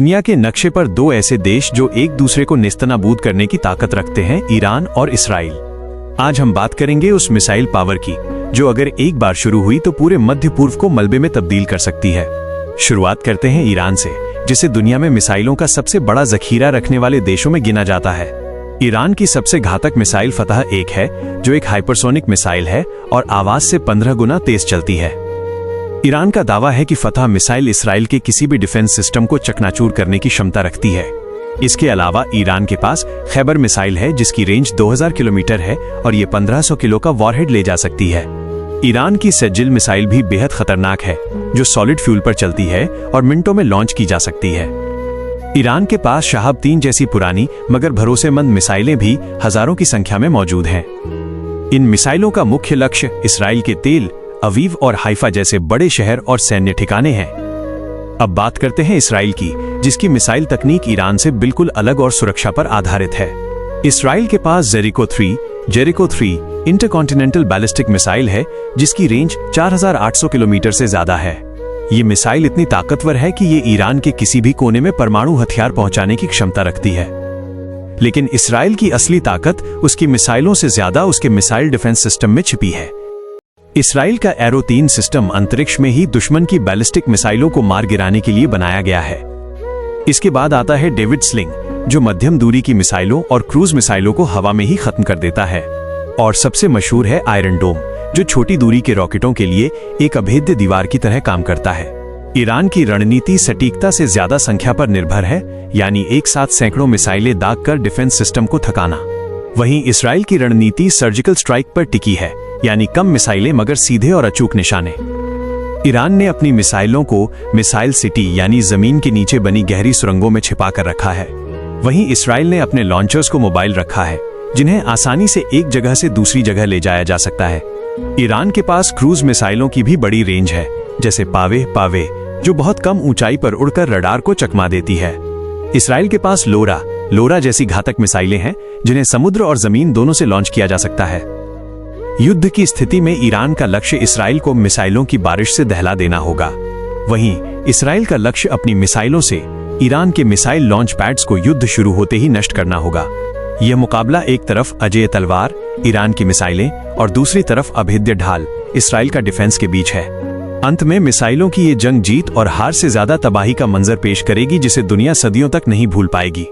दुनिया के नक्शे पर दो ऐसे देश जो एक दूसरे को नेस्तनाबूद करने की ताकत रखते हैं, ईरान और इसराइल। आज हम बात करेंगे उस मिसाइल पावर की जो अगर एक बार शुरू हुई तो पूरे मध्य पूर्व को मलबे में तब्दील कर सकती है। शुरुआत करते हैं ईरान से, जिसे दुनिया में मिसाइलों का सबसे बड़ा जखीरा रखने वाले देशों में गिना जाता है। ईरान की सबसे घातक मिसाइल फतह 1 है, जो एक हाइपरसोनिक मिसाइल है और आवाज से 15 गुना तेज चलती है। ईरान का दावा है कि फतह मिसाइल इसराइल के किसी भी डिफेंस सिस्टम को चकनाचूर करने की क्षमता रखती है। इसके अलावा ईरान के पास खैबर मिसाइल है, जिसकी रेंज 2000 किलोमीटर है और ये 1500 किलो का वॉरहेड ले जा सकती है। ईरान की सेजिल मिसाइल भी बेहद खतरनाक है, जो सॉलिड फ्यूल पर चलती है और मिनटों में लॉन्च की जा सकती है। ईरान के पास शहाब 3 जैसी पुरानी मगर भरोसेमंद मिसाइलें भी हजारों की संख्या में मौजूद हैं। इन मिसाइलों का मुख्य लक्ष्य इसराइल के तेल अवीव और हाइफा जैसे बड़े शहर और सैन्य ठिकाने हैं। अब बात करते हैं इसराइल की, जिसकी मिसाइल तकनीक ईरान से बिल्कुल अलग और सुरक्षा पर आधारित है। इसराइल के पास जेरिको 3 इंटरकॉन्टिनेंटल बैलिस्टिक मिसाइल है, जिसकी रेंज 4800 किलोमीटर से ज्यादा है। ये मिसाइल इतनी ताकतवर है कि ये ईरान के किसी भी कोने में परमाणु हथियार पहुंचाने की क्षमता रखती है। लेकिन इसराइल की असली ताकत उसकी मिसाइलों से ज्यादा उसके मिसाइल डिफेंस सिस्टम में छिपी है। इसराइल का एरो 3 सिस्टम अंतरिक्ष में ही दुश्मन की बैलिस्टिक मिसाइलों को मार गिराने के लिए बनाया गया है। इसके बाद आता है डेविड स्लिंग, जो मध्यम दूरी की मिसाइलों और क्रूज मिसाइलों को हवा में ही खत्म कर देता है। और सबसे मशहूर है आयरन डोम, जो छोटी दूरी के रॉकेटों के लिए एक अभेद्य दीवार की तरह काम करता है। ईरान की रणनीति सटीकता से ज्यादा संख्या पर निर्भर है, यानी एक साथ सैकड़ों मिसाइलें दागकर डिफेंस सिस्टम को थकाना। वहीं इसराइल की रणनीति सर्जिकल स्ट्राइक पर टिकी है, यानी कम मिसाइलें मगर सीधे और अचूक निशाने। ईरान ने अपनी मिसाइलों को मिसाइल सिटी यानी जमीन के नीचे बनी गहरी सुरंगों में छिपा कर रखा है। वहीं इसराइल ने अपने लॉन्चर्स को मोबाइल रखा है, जिन्हें आसानी से एक जगह से दूसरी जगह ले जाया जा सकता है। ईरान के पास क्रूज मिसाइलों की भी बड़ी रेंज है, जैसे पावे, जो बहुत कम ऊंचाई पर उड़कर रडार को चकमा देती है। इसराइल के पास लोरा जैसी घातक मिसाइलें हैं, जिन्हें समुद्र और जमीन दोनों से लॉन्च किया जा सकता है। युद्ध की स्थिति में ईरान का लक्ष्य इसराइल को मिसाइलों की बारिश से दहला देना होगा। वहीं इसराइल का लक्ष्य अपनी मिसाइलों से ईरान के मिसाइल लॉन्च पैड्स को युद्ध शुरू होते ही नष्ट करना होगा। यह मुकाबला एक तरफ अजेय तलवार ईरान की मिसाइलें और दूसरी तरफ अभेद्य ढाल इसराइल का डिफेंस के बीच है। अंत में मिसाइलों की ये जंग जीत और हार से ज्यादा तबाही का मंजर पेश करेगी, जिसे दुनिया सदियों तक नहीं भूल पाएगी।